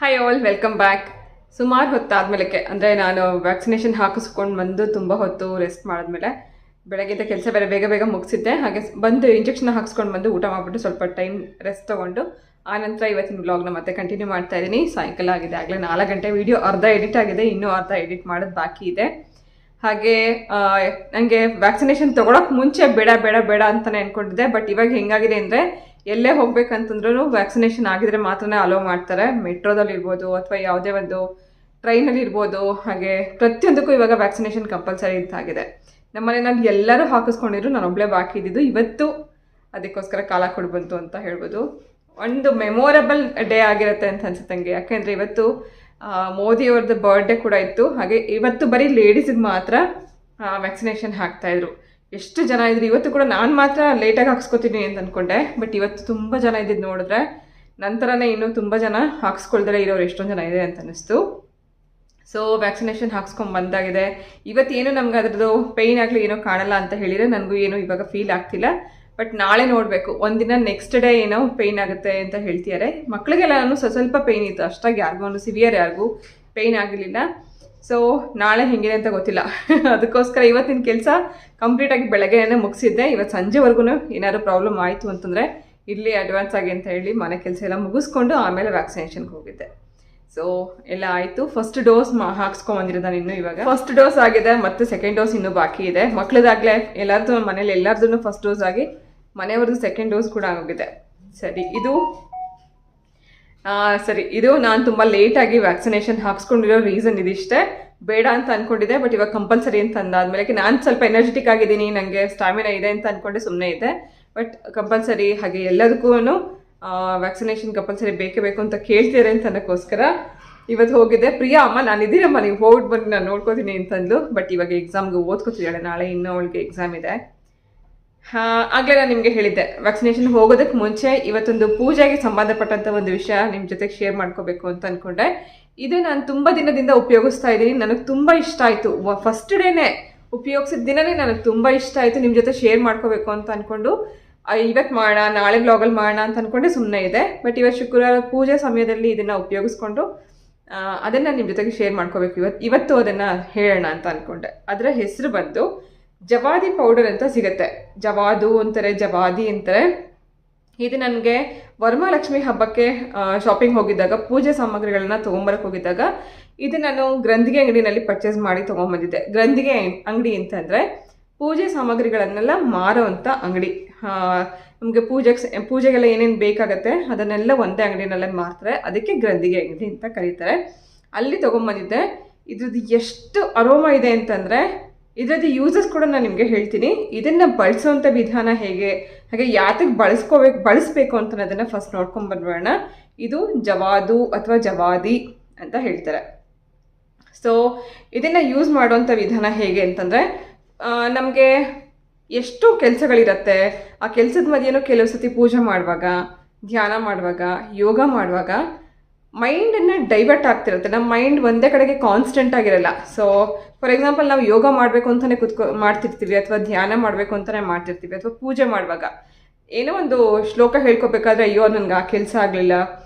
Hi all, welcome back. ಸುಮಾರು ಹೊತ್ತಾದ್ಮೇಲೆ ಅಂದರೆ ನಾನು ವ್ಯಾಕ್ಸಿನೇಷನ್ ಹಾಕಿಸ್ಕೊಂಡು ಬಂದು ತುಂಬ ಹೊತ್ತು ರೆಸ್ಟ್ ಮಾಡಿದ್ಮೇಲೆ ಬೆಳಗ್ಗೆಯಿಂದ ಕೆಲಸ ಬೇಗ ಬೇಗ ಮುಗಿಸಿದ್ದೆ. ಹಾಗೆ ಬಂದು ಇಂಜೆಕ್ಷನ್ ಹಾಕ್ಸ್ಕೊಂಡು ಬಂದು ಊಟ ಮಾಡಿಬಿಟ್ಟು ಸ್ವಲ್ಪ ಟೈಮ್ ರೆಸ್ಟ್ ತೊಗೊಂಡು ಆನಂತರ ಇವತ್ತಿನ ವ್ಲಾಗ್ನ ಮತ್ತೆ ಕಂಟಿನ್ಯೂ ಮಾಡ್ತಾ ಇದ್ದೀನಿ. ಸಾಯಂಕಾಲ ಆಗಿದೆ, ಆಗಲೇ 4 ಗಂಟೆ. ವಿಡಿಯೋ ಅರ್ಧ ಎಡಿಟ್ ಆಗಿದೆ, ಇನ್ನೂ ಅರ್ಧ ಎಡಿಟ್ ಮಾಡೋದು ಬಾಕಿ ಇದೆ. ಹಾಗೆ ನನಗೆ ವ್ಯಾಕ್ಸಿನೇಷನ್ ತೊಗೊಳಕ್ಕೆ ಮುಂಚೆ ಬೇಡ ಬೇಡ ಬೇಡ ಅಂತಲೇ ಅಂದ್ಕೊಂಡಿದ್ದೆ. ಬಟ್ ಇವಾಗ ಹೆಂಗಾಗಿದೆ ಅಂದರೆ ಎಲ್ಲೇ ಹೋಗ್ಬೇಕಂತಂದ್ರೂ ವ್ಯಾಕ್ಸಿನೇಷನ್ ಆಗಿದ್ರೆ ಮಾತ್ರನೇ ಅಲೋ ಮಾಡ್ತಾರೆ. ಮೆಟ್ರೋದಲ್ಲಿ ಇರ್ಬೋದು ಅಥವಾ ಯಾವುದೇ ಒಂದು ಟ್ರೈನಲ್ಲಿ ಇರ್ಬೋದು. ಹಾಗೆ ಪ್ರತಿಯೊಂದಕ್ಕೂ ಇವಾಗ ವ್ಯಾಕ್ಸಿನೇಷನ್ ಕಂಪಲ್ಸರಿ ಅಂತಾಗಿದೆ. ನಮ್ಮ ಮನೆಯಲ್ಲಿ ಎಲ್ಲರೂ ಹಾಕಿಸ್ಕೊಂಡಿದ್ರು, ನಾನು ಒಬ್ಬಳೇ ಬಾಕಿ ಇದ್ದಿದ್ದು. ಇವತ್ತು ಅದಕ್ಕೋಸ್ಕರ ಕಾಲ ಕೊಡು ಬಂತು ಅಂತ ಹೇಳ್ಬೋದು. ಒಂದು ಮೆಮೊರೇಬಲ್ ಡೇ ಆಗಿರುತ್ತೆ ಅಂತ ಅನ್ಸುತ್ತೆ ನನಗೆ. ಯಾಕೆಂದರೆ ಇವತ್ತು ಮೋದಿಯವ್ರದ್ದು ಬರ್ಡೇ ಕೂಡ ಇತ್ತು. ಹಾಗೆ ಇವತ್ತು ಬರೀ ಲೇಡೀಸಿಗೆ ಮಾತ್ರ ವ್ಯಾಕ್ಸಿನೇಷನ್ ಹಾಕ್ತಾಯಿದ್ರು. ಎಷ್ಟು ಜನ ಇದ್ರು ಇವತ್ತು ಕೂಡ. ನಾನು ಮಾತ್ರ ಲೇಟಾಗಿ ಹಾಕ್ಸ್ಕೊತೀನಿ ಅಂತ ಅಂದ್ಕೊಂಡೆ, ಬಟ್ ಇವತ್ತು ತುಂಬ ಜನ ಇದ್ದಿದ್ದು ನೋಡಿದ್ರೆ ನಂತರನೇ ಇನ್ನೂ ತುಂಬ ಜನ ಹಾಕ್ಸ್ಕೊಳ್ದರೆ ಇರೋರು ಎಷ್ಟೊಂದು ಜನ ಇದೆ ಅಂತ ಅನ್ನಿಸ್ತು. ಸೊ ವ್ಯಾಕ್ಸಿನೇಷನ್ ಹಾಕ್ಸ್ಕೊಂಡು ಬಂದಾಗಿದೆ. ಇವತ್ತೇನು ನಮ್ಗೆ ಅದ್ರದ್ದು ಪೇಯ್ನ್ ಆಗಲಿ ಏನೋ ಕಾಣಲ್ಲ ಅಂತ ಹೇಳಿದರೆ ನನಗೂ ಏನೂ ಇವಾಗ ಫೀಲ್ ಆಗ್ತಿಲ್ಲ. ಬಟ್ ನಾಳೆ ನೋಡಬೇಕು, ಒಂದಿನ ನೆಕ್ಸ್ಟ್ ಡೇ ಏನೋ ಪೇಯ್ನ್ ಆಗುತ್ತೆ ಅಂತ ಹೇಳ್ತಿದ್ದಾರೆ. ಮಕ್ಕಳಿಗೆಲ್ಲ ನಾನು ಸ್ವಲ್ಪ ಪೇಯ್ನ್ ಇತ್ತು, ಅಷ್ಟಾಗಿ ಯಾರಿಗೂ ಒಂದು ಸಿವಿಯರ್ ಯಾರಿಗೂ ಪೇಯ್ನ್ ಆಗಿರಲಿಲ್ಲ. ಸೊ ನಾಳೆ ಹೆಂಗಿದೆ ಅಂತ ಗೊತ್ತಿಲ್ಲ. ಅದಕ್ಕೋಸ್ಕರ ಇವತ್ತಿನ ಕೆಲಸ ಕಂಪ್ಲೀಟಾಗಿ ಬೆಳಗ್ಗೆನೇ ಮುಗಿಸಿದ್ದೆ. ಇವತ್ತು ಸಂಜೆವರೆಗೂ ಏನಾದ್ರು ಪ್ರಾಬ್ಲಮ್ ಆಯಿತು ಅಂತಂದರೆ ಇರಲಿ ಅಡ್ವಾನ್ಸ್ ಆಗಿ ಅಂತ ಹೇಳಿ ಮನೆ ಕೆಲಸ ಎಲ್ಲ ಮುಗಿಸ್ಕೊಂಡು ಆಮೇಲೆ ವ್ಯಾಕ್ಸಿನೇಷನ್ಗೆ ಹೋಗಿದ್ದೆ. ಸೊ ಎಲ್ಲ ಆಯಿತು. ಫಸ್ಟ್ ಡೋಸ್ ಹಾಕ್ಸ್ಕೊಂಬಂದಿರೋದು ನಾನು ಇನ್ನೂ ಇವಾಗ. ಫಸ್ಟ್ ಡೋಸ್ ಆಗಿದೆ, ಮತ್ತು ಸೆಕೆಂಡ್ ಡೋಸ್ ಇನ್ನೂ ಬಾಕಿ ಇದೆ. ಮಕ್ಕಳದಾಗಲೇ ಎಲ್ಲರದ್ದು ಮನೇಲಿ ಎಲ್ಲರದ್ದು ಫಸ್ಟ್ ಡೋಸ್ ಆಗಿ ಮನೆಯವ್ರದ್ದು ಸೆಕೆಂಡ್ ಡೋಸ್ ಕೂಡ ಆಗೋಗಿದೆ. ಇದು ನಾನು ತುಂಬ ಲೇಟಾಗಿ ವ್ಯಾಕ್ಸಿನೇಷನ್ ಹಾಕ್ಸ್ಕೊಂಡಿರೋ ರೀಸನ್ ಇದಿಷ್ಟೇ. ಬೇಡ ಅಂತ ಅಂದ್ಕೊಂಡಿದ್ದೆ, ಬಟ್ ಇವಾಗ ಕಂಪಲ್ಸರಿ ಅಂತ ಅಂದಾದ್ಮೇಲೆ ನಾನು ಸ್ವಲ್ಪ ಎನರ್ಜೆಟಿಕ್ ಆಗಿದ್ದೀನಿ, ನನಗೆ ಸ್ಟಾಮಿನಾ ಇದೆ ಅಂತ ಅಂದ್ಕೊಂಡೆ ಸುಮ್ಮನೆ ಇದ್ದೆ. ಬಟ್ ಕಂಪಲ್ಸರಿ ಹಾಗೆ ಎಲ್ಲದಕ್ಕೂ ವ್ಯಾಕ್ಸಿನೇಷನ್ ಕಂಪಲ್ಸರಿ ಬೇಕೇ ಬೇಕು ಅಂತ ಕೇಳ್ತೀರಾ ಅಂತ ಅನ್ನೋಕ್ಕೋಸ್ಕರ ಇವತ್ತು ಹೋಗಿದ್ದೆ. ಪ್ರಿಯಾ ಅಮ್ಮ ನಾನು ಇದ್ದೀರಮ್ಮ, ನೀವು ಹೋಗ್ಬಿಟ್ಟು ಬನ್ನಿ, ನಾನು ನೋಡ್ಕೋತೀನಿ ಅಂತಂದು. ಬಟ್ ಇವಾಗ ಎಕ್ಸಾಮ್ಗೆ ಓದ್ಕೋತಿದ್ದಾಳೆ, ನಾಳೆ ಇನ್ನೂ ಅವಳಿಗೆ ಎಕ್ಸಾಮ್ ಇದೆ. ಆಗಲೇ ನಾನು ನಿಮಗೆ ಹೇಳಿದ್ದೆ, ವ್ಯಾಕ್ಸಿನೇಷನ್ ಹೋಗೋದಕ್ಕೆ ಮುಂಚೆ ಇವತ್ತೊಂದು ಪೂಜೆಗೆ ಸಂಬಂಧಪಟ್ಟಂಥ ಒಂದು ವಿಷಯ ನಿಮ್ಮ ಜೊತೆಗೆ ಶೇರ್ ಮಾಡ್ಕೋಬೇಕು ಅಂತ ಅಂದ್ಕೊಂಡೆ. ಇದು ನಾನು ತುಂಬ ದಿನದಿಂದ ಉಪಯೋಗಿಸ್ತಾ ಇದ್ದೀನಿ, ನನಗೆ ತುಂಬ ಇಷ್ಟ ಆಯಿತು. ಫಸ್ಟ್ ಡೇನೇ ಉಪಯೋಗಿಸಿದ ದಿನವೇ ನನಗೆ ತುಂಬ ಇಷ್ಟ ಆಯಿತು. ನಿಮ್ಮ ಜೊತೆ ಶೇರ್ ಮಾಡ್ಕೋಬೇಕು ಅಂತ ಅಂದ್ಕೊಂಡು ಇವತ್ತು ಮಾಡೋಣ, ನಾಳೆ ವ್ಲಾಗಲ್ಲಿ ಮಾಡೋಣ ಅಂತ ಅಂದ್ಕೊಂಡೆ ಸುಮ್ಮನೆ ಇದೆ. ಬಟ್ ಇವತ್ತು ಶುಕ್ರವಾರ ಪೂಜೆ ಸಮಯದಲ್ಲಿ ಇದನ್ನು ಉಪಯೋಗಿಸ್ಕೊಂಡು ಅದನ್ನು ನಿಮ್ಮ ಜೊತೆಗೆ ಶೇರ್ ಮಾಡ್ಕೋಬೇಕು ಇವತ್ತು ಅದನ್ನು ಹೇಳೋಣ ಅಂತ ಅಂದ್ಕೊಂಡೆ. ಅದರ ಹೆಸರು ಬಂದು ಜವಾದಿ ಪೌಡರ್ ಅಂತ ಸಿಗುತ್ತೆ. ಜವಾದು ಅಂತಾರೆ, ಜವಾದಿ ಅಂತಾರೆ. ಇದು ನನಗೆ ವರಮಹಾಲಕ್ಷ್ಮಿ ಹಬ್ಬಕ್ಕೆ ಶಾಪಿಂಗ್ ಹೋಗಿದ್ದಾಗ ಪೂಜೆ ಸಾಮಗ್ರಿಗಳನ್ನ ತೊಗೊಂಬರಕ್ಕೆ ಹೋಗಿದ್ದಾಗ ಇದು ನಾನು ಗ್ರಂಥಿಗೆ ಅಂಗಡಿನಲ್ಲಿ ಪರ್ಚೇಸ್ ಮಾಡಿ ತೊಗೊಂಬಂದಿದ್ದೆ. ಗ್ರಂಥಿಗೆ ಅಂಗಡಿ ಅಂತಂದರೆ ಪೂಜೆ ಸಾಮಗ್ರಿಗಳನ್ನೆಲ್ಲ ಮಾರೋವಂಥ ಅಂಗಡಿ. ನಮಗೆ ಪೂಜೆಗೆಲ್ಲ ಏನೇನು ಬೇಕಾಗತ್ತೆ ಅದನ್ನೆಲ್ಲ ಒಂದೇ ಅಂಗಡಿನಲ್ಲೇ ಮಾರ್ತಾರೆ, ಅದಕ್ಕೆ ಗ್ರಂಥಿಗೆ ಅಂಗಡಿ ಅಂತ ಕರೀತಾರೆ. ಅಲ್ಲಿ ತೊಗೊಂಬಂದಿದ್ದೆ. ಇದ್ರದ್ದು ಎಷ್ಟು ಅರೋಮಾ ಇದೆ ಅಂತಂದರೆ ಇದರದ್ದು ಯೂಸಸ್ ಕೂಡ ನಾನು ನಿಮಗೆ ಹೇಳ್ತೀನಿ. ಇದನ್ನು ಬಳಸೋವಂಥ ವಿಧಾನ ಹೇಗೆ, ಹಾಗೆ ಯಾತಕ್ಕೆ ಬಳಸಬೇಕು ಅಂತ ಅದನ್ನು ಫಸ್ಟ್ ನೋಡ್ಕೊಂಡ್ಬರೋಣ. ಇದು ಜವಾದು ಅಥವಾ ಜವಾದಿ ಅಂತ ಹೇಳ್ತಾರೆ. ಸೊ ಇದನ್ನು ಯೂಸ್ ಮಾಡುವಂಥ ವಿಧಾನ ಹೇಗೆ ಅಂತಂದರೆ, ನಮಗೆ ಎಷ್ಟು ಕೆಲಸಗಳಿರುತ್ತೆ, ಆ ಕೆಲಸದ ಮಧ್ಯೆನೂ ಕೆಲವು ಸತಿ ಪೂಜೆ ಮಾಡುವಾಗ, ಧ್ಯಾನ ಮಾಡುವಾಗ, ಯೋಗ ಮಾಡುವಾಗ ಮೈಂಡನ್ನು ಡೈವರ್ಟ್ ಆಗ್ತಿರುತ್ತೆ. ನಮ್ಮ ಮೈಂಡ್ ಒಂದೇ ಕಡೆಗೆ ಕಾನ್ಸ್ಟೆಂಟ್ ಆಗಿರಲ್ಲ. ಸೊ ಫಾರ್ ಎಕ್ಸಾಂಪಲ್ ನಾವು ಯೋಗ ಮಾಡಬೇಕು ಅಂತಲೇ ಮಾಡ್ತಿರ್ತೀವಿ, ಅಥವಾ ಧ್ಯಾನ ಮಾಡಬೇಕು ಅಂತಲೇ ಮಾಡ್ತಿರ್ತೀವಿ, ಅಥವಾ ಪೂಜೆ ಮಾಡುವಾಗ ಏನೋ ಒಂದು ಶ್ಲೋಕ ಹೇಳ್ಕೊಬೇಕಾದ್ರೆ ಅಯ್ಯೋ ನನಗೆ ಆ ಕೆಲಸ ಆಗಲಿಲ್ಲ,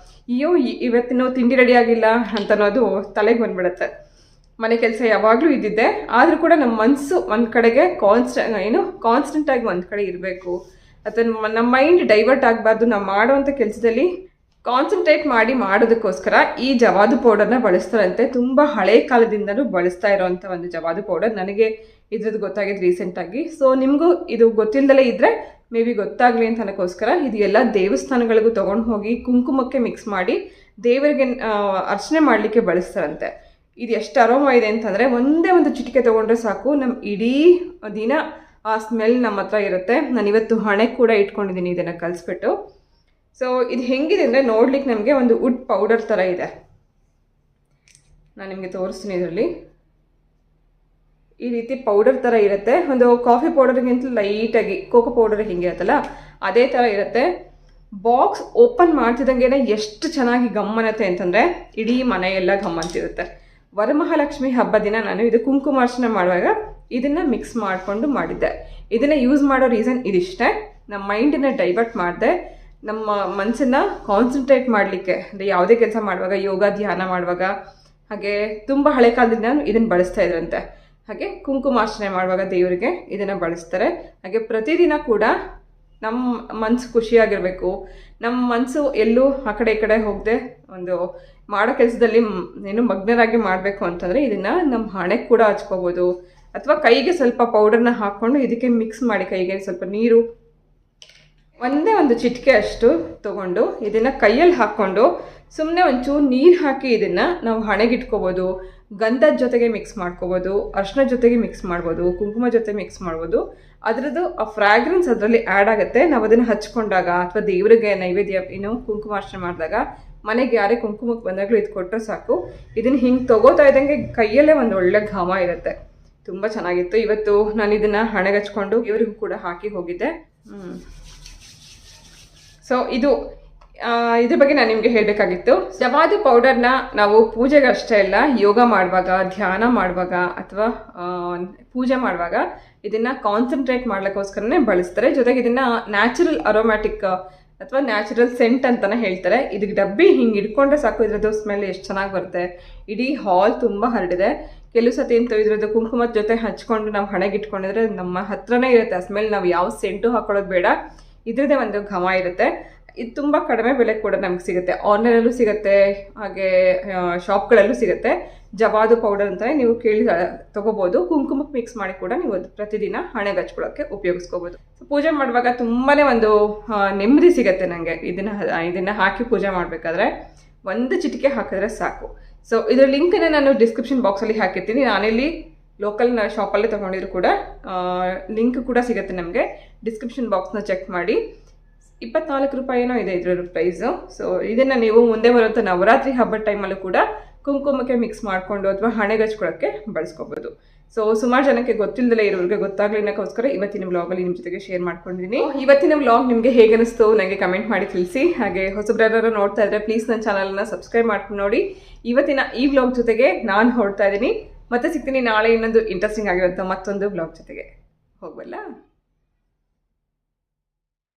ಅಯ್ಯೋ ಇವತ್ತಿನ ತಿಂಡಿ ರೆಡಿ ಆಗಿಲ್ಲ ಅಂತ ಅನ್ನೋದು ತಲೆಗೆ ಬಂದ್ಬಿಡುತ್ತೆ. ಮನೆ ಕೆಲಸ ಯಾವಾಗಲೂ ಇದ್ದಿದ್ದೆ, ಆದರೂ ಕೂಡ ನಮ್ಮ ಮನಸ್ಸು ಒಂದು ಕಡೆಗೆ ಕಾನ್ಸ್ಟೆಂಟಾಗಿ ಒಂದು ಕಡೆ ಇರಬೇಕು, ಅಥವಾ ನಮ್ಮ ಮೈಂಡ್ ಡೈವರ್ಟ್ ಆಗಬಾರ್ದು. ನಾವು ಮಾಡೋವಂಥ ಕೆಲಸದಲ್ಲಿ ಕಾನ್ಸಂಟ್ರೇಟ್ ಮಾಡೋದಕ್ಕೋಸ್ಕರ ಈ ಜವಾದು ಪೌಡರ್ನ ಬಳಸ್ತಾರಂತೆ. ತುಂಬ ಹಳೆ ಕಾಲದಿಂದಲೂ ಬಳಸ್ತಾ ಇರೋವಂಥ ಒಂದು ಜವಾದು ಪೌಡರ್. ನನಗೆ ಇದ್ರದ್ದು ಗೊತ್ತಾಗಿದ್ದು ರೀಸೆಂಟಾಗಿ. ಸೊ ನಿಮಗೂ ಇದು ಗೊತ್ತಿಲ್ಲದಲೇ ಇದ್ದರೆ ಮೇ ಬಿ ಗೊತ್ತಾಗಲಿ ಅಂತ ಅನ್ನೋಕ್ಕೋಸ್ಕರ ಇದು ಎಲ್ಲ ದೇವಸ್ಥಾನಗಳಿಗೂ ತೊಗೊಂಡು ಹೋಗಿ ಕುಂಕುಮಕ್ಕೆ ಮಿಕ್ಸ್ ಮಾಡಿ ದೇವರಿಗೆ ಅರ್ಚನೆ ಮಾಡಲಿಕ್ಕೆ ಬಳಸ್ತಾರಂತೆ. ಇದು ಎಷ್ಟು ಅರೋಮ ಇದೆ ಅಂತಂದರೆ ಒಂದೇ ಒಂದು ಚಿಟಿಕೆ ತೊಗೊಂಡ್ರೆ ಸಾಕು ನಮ್ಮ ಇಡೀ ದಿನ ಆ ಸ್ಮೆಲ್ ನಮ್ಮ ಹತ್ರ ಇರುತ್ತೆ. ನಾನು ಇವತ್ತು ಹಣೆ ಕೂಡ ಇಟ್ಕೊಂಡಿದ್ದೀನಿ ಇದನ್ನು ಕಲಿಸ್ಬಿಟ್ಟು. ಸೊ ಇದು ಹೆಂಗಿದೆ ಅಂದರೆ ನೋಡ್ಲಿಕ್ಕೆ ನಮಗೆ ಒಂದು ವುಡ್ ಪೌಡರ್ ಥರ ಇದೆ. ನಾನು ನಿಮಗೆ ತೋರಿಸ್ತೀನಿ. ಇದರಲ್ಲಿ ಈ ರೀತಿ ಪೌಡರ್ ಥರ ಇರುತ್ತೆ. ಒಂದು ಕಾಫಿ ಪೌಡರ್ಗಿಂತ ಲೈಟಾಗಿ ಕೋಕೋ ಪೌಡರ್ ಹಿಂಗೆ ಇರುತ್ತಲ್ಲ ಅದೇ ಥರ ಇರುತ್ತೆ. ಬಾಕ್ಸ್ ಓಪನ್ ಮಾಡ್ತಿದ್ದಂಗೆ ಎಷ್ಟು ಚೆನ್ನಾಗಿ ಗಮ್ಮನತ್ತೆ ಅಂತಂದರೆ ಇಡೀ ಮನೆಯೆಲ್ಲ ಗಮ್ಮಂತಿರುತ್ತೆ. ವರಮಹಾಲಕ್ಷ್ಮಿ ಹಬ್ಬ ದಿನ ನಾನು ಇದು ಕುಂಕುಮಾರ್ಚನೆ ಮಾಡುವಾಗ ಇದನ್ನು ಮಿಕ್ಸ್ ಮಾಡಿಕೊಂಡು ಮಾಡಿದ್ದೆ. ಇದನ್ನು ಯೂಸ್ ಮಾಡೋ ರೀಸನ್ ಇದಿಷ್ಟೇ. ನಮ್ಮ ಮೈಂಡನ್ನು ಡೈವರ್ಟ್ ಮಾಡಿದೆ, ನಮ್ಮ ಮನಸ್ಸನ್ನು ಕಾನ್ಸಂಟ್ರೇಟ್ ಮಾಡಲಿಕ್ಕೆ. ಅಂದರೆ ಯಾವುದೇ ಕೆಲಸ ಮಾಡುವಾಗ, ಯೋಗ ಧ್ಯಾನ ಮಾಡುವಾಗ, ಹಾಗೆ ತುಂಬ ಹಳೆ ಕಾಲದಿಂದ ಇದನ್ನು ಬಳಸ್ತಾ ಇದ್ರಂತೆ. ಹಾಗೆ ಕುಂಕುಮಾರ್ಚನೆ ಮಾಡುವಾಗ ದೇವರಿಗೆ ಇದನ್ನು ಬಳಸ್ತಾರೆ. ಹಾಗೆ ಪ್ರತಿದಿನ ಕೂಡ ನಮ್ಮ ಮನಸ್ಸು ಖುಷಿಯಾಗಿರಬೇಕು, ನಮ್ಮ ಮನಸ್ಸು ಎಲ್ಲೂ ಆ ಕಡೆ ಈ ಕಡೆ ಹೋಗದೆ ಒಂದು ಮಾಡೋ ಕೆಲಸದಲ್ಲಿ ಏನು ಮಗ್ನರಾಗಿ ಮಾಡಬೇಕು ಅಂತಂದರೆ ಇದನ್ನು ನಮ್ಮ ಹಣೆಗೆ ಕೂಡ ಹಚ್ಕೋಬೋದು. ಅಥವಾ ಕೈಗೆ ಸ್ವಲ್ಪ ಪೌಡರ್ನ ಹಾಕ್ಕೊಂಡು ಇದಕ್ಕೆ ಮಿಕ್ಸ್ ಮಾಡಿ, ಕೈಗೆ ಸ್ವಲ್ಪ ನೀರು ಒಂದೇ ಒಂದು ಚಿಟಿಕೆ ಅಷ್ಟು ತೊಗೊಂಡು ಇದನ್ನು ಕೈಯಲ್ಲಿ ಹಾಕ್ಕೊಂಡು ಸುಮ್ಮನೆ ಒಂಚೂರು ನೀರು ಹಾಕಿ ಇದನ್ನು ನಾವು ಹಣೆಗಿಟ್ಕೋಬೋದು. ಗಂಧದ ಜೊತೆಗೆ ಮಿಕ್ಸ್ ಮಾಡ್ಕೋಬೋದು, ಅರಿಶಿನ ಜೊತೆಗೆ ಮಿಕ್ಸ್ ಮಾಡ್ಬೋದು, ಕುಂಕುಮ ಜೊತೆ ಮಿಕ್ಸ್ ಮಾಡ್ಬೋದು. ಅದರದ್ದು ಆ ಫ್ರಾಗ್ರೆನ್ಸ್ ಅದರಲ್ಲಿ ಆ್ಯಡ್ ಆಗುತ್ತೆ. ನಾವು ಅದನ್ನು ಹಚ್ಕೊಂಡಾಗ ಅಥವಾ ದೇವರಿಗೆ ನೈವೇದ್ಯ ಕುಂಕುಮಾರ್ಚನೆ ಮಾಡಿದಾಗ ಮನೆಗೆ ಯಾರೇ ಕುಂಕುಮಕ್ಕೆ ಬಂದಾಗಲೂ ಇದು ಕೊಟ್ಟರೆ ಸಾಕು. ಇದನ್ನು ಹಿಂಗೆ ತೊಗೋತಾ ಇದ್ದಂಗೆ ಕೈಯಲ್ಲೇ ಒಂದು ಒಳ್ಳೆ ಘಮ ಇರುತ್ತೆ. ತುಂಬ ಚೆನ್ನಾಗಿತ್ತು. ಇವತ್ತು ನಾನು ಇದನ್ನು ಹಣೆಗೆ ಹಚ್ಕೊಂಡು ದೇವರಿಗೂ ಕೂಡ ಹಾಕಿ ಹೋಗಿದ್ದೆ. ಸೊ ಇದ್ರ ಬಗ್ಗೆ ನಾನು ನಿಮಗೆ ಹೇಳಬೇಕಾಗಿತ್ತು. ಜವಾದು ಪೌಡರ್ನ ನಾವು ಪೂಜೆಗೆ ಅಷ್ಟೇ ಅಲ್ಲ, ಯೋಗ ಮಾಡುವಾಗ, ಧ್ಯಾನ ಮಾಡುವಾಗ ಅಥವಾ ಪೂಜೆ ಮಾಡುವಾಗ ಇದನ್ನು ಕಾನ್ಸಂಟ್ರೇಟ್ ಮಾಡ್ಲಿಕ್ಕೋಸ್ಕರನೇ ಬಳಸ್ತಾರೆ. ಜೊತೆಗೆ ಇದನ್ನು ನ್ಯಾಚುರಲ್ ಅರೋಮ್ಯಾಟಿಕ್ ಅಥವಾ ನ್ಯಾಚುರಲ್ ಸೆಂಟ್ ಅಂತಲೇ ಹೇಳ್ತಾರೆ. ಇದಕ್ಕೆ ಡಬ್ಬಿ ಹಿಂಗೆ ಇಟ್ಕೊಂಡ್ರೆ ಸಾಕು, ಇದ್ರದ್ದು ಸ್ಮೆಲ್ ಎಷ್ಟು ಚೆನ್ನಾಗಿ ಬರುತ್ತೆ. ಇಡೀ ಹಾಲ್ ತುಂಬ ಹರಡಿದೆ. ಕೆಲವು ಸತಿ ಅಂತೂ ಇದ್ರದ್ದು ಕುಂಕುಮದ ಜೊತೆ ಹಚ್ಕೊಂಡು ನಾವು ಹಣೆಗೆ ಇಟ್ಕೊಂಡಿದ್ರೆ ನಮ್ಮ ಹತ್ರನೇ ಇರುತ್ತೆ ಆ ಸ್ಮೆಲ್. ನಾವು ಯಾವ ಸೆಂಟು ಹಾಕೊಳ್ಳೋದು ಬೇಡ, ಇದ್ರದ್ದೇ ಒಂದು ಘಮ ಇರುತ್ತೆ. ಇದು ತುಂಬ ಕಡಿಮೆ ಬೆಲೆ ಕೂಡ ನಮ್ಗೆ ಸಿಗುತ್ತೆ. ಆನ್ಲೈನಲ್ಲೂ ಸಿಗುತ್ತೆ, ಹಾಗೆ ಶಾಪ್ಗಳಲ್ಲೂ ಸಿಗುತ್ತೆ. ಜವಾದು ಪೌಡರ್ ಅಂತಲೇ ನೀವು ಕೇಳಿ ತೊಗೋಬೋದು. ಕುಂಕುಮಕ್ಕೆ ಮಿಕ್ಸ್ ಮಾಡಿ ಕೂಡ ನೀವು ಪ್ರತಿದಿನ ಹಣೆಗೆ ಹಚ್ಕೊಳ್ಳೋಕ್ಕೆ ಉಪಯೋಗಿಸ್ಕೋಬೋದು. ಪೂಜೆ ಮಾಡುವಾಗ ತುಂಬಾ ಒಂದು ನೆಮ್ಮದಿ ಸಿಗುತ್ತೆ ನನಗೆ. ಇದನ್ನು ಹಾಕಿ ಪೂಜೆ ಮಾಡಬೇಕಾದ್ರೆ ಒಂದು ಚಿಟಿಕೆ ಹಾಕಿದ್ರೆ ಸಾಕು. ಸೊ ಇದರ ಲಿಂಕನ್ನು ನಾನು ಡಿಸ್ಕ್ರಿಪ್ಷನ್ ಬಾಕ್ಸಲ್ಲಿ ಹಾಕಿರ್ತೀನಿ. ನಾನಿಲ್ಲಿ ಲೋಕಲ್ ಶಾಪಲ್ಲೇ ತೊಗೊಂಡಿದ್ರು ಕೂಡ ಲಿಂಕ್ ಕೂಡ ಸಿಗುತ್ತೆ ನಮಗೆ. ಡಿಸ್ಕ್ರಿಪ್ಷನ್ ಬಾಕ್ಸ್ನ ಚೆಕ್ ಮಾಡಿ. 24 ರೂಪಾಯಿನೋ ಇದೆ ಇದರ ಪ್ರೈಸು. ಸೊ ಇದನ್ನು ನೀವು ಮುಂದೆ ಬರುವಂಥ ನವರಾತ್ರಿ ಹಬ್ಬದ ಟೈಮಲ್ಲೂ ಕೂಡ ಕುಂಕುಮಕ್ಕೆ ಮಿಕ್ಸ್ ಮಾಡಿಕೊಂಡು ಅಥವಾ ಹಣೆಗೆ ಹಚ್ಕೊಳ್ಳೋಕ್ಕೆ ಬಳಸ್ಕೋಬೋದು. ಸೊ ಸುಮಾರು ಜನಕ್ಕೆ ಗೊತ್ತಿಲ್ಲದಲೇ ಇರೋರಿಗೆ ಗೊತ್ತಾಗಲಿ ಅನ್ನೋಕ್ಕೋಸ್ಕರ ಇವತ್ತಿನ ವ್ಲಾಗಲ್ಲಿ ನಿಮ್ಮ ಜೊತೆಗೆ ಶೇರ್ ಮಾಡ್ಕೊಂಡಿದ್ದೀನಿ. ಇವತ್ತಿನ ವ್ಲಾಗ್ ನಿಮಗೆ ಹೇಗೆ ಅನಿಸ್ತು ನನಗೆ ಕಮೆಂಟ್ ಮಾಡಿ ತಿಳಿಸಿ. ಹಾಗೆ ಹೊಸಬ್ರಾರು ನೋಡ್ತಾ ಇದ್ದರೆ ಪ್ಲೀಸ್ ನನ್ನ ಚಾನಲನ್ನು ಸಬ್ಸ್ಕ್ರೈಬ್ ಮಾಡ್ಕೊಂಡು ನೋಡಿ. ಇವತ್ತಿನ ಈ ವ್ಲಾಗ್ ಜೊತೆಗೆ ನಾನು ಹೊರಡ್ತಾ ಇದ್ದೀನಿ. ಮತ್ತೆ ಸಿಗ್ತೀನಿ ನಾಳೆ ಇನ್ನೊಂದು ಇಂಟ್ರೆಸ್ಟಿಂಗ್ ಆಗಿರುವಂಥ ಮತ್ತೊಂದು ವ್ಲಾಗ್ ಜೊತೆಗೆ. ಹೋಗ್ಬಲ್ಲ.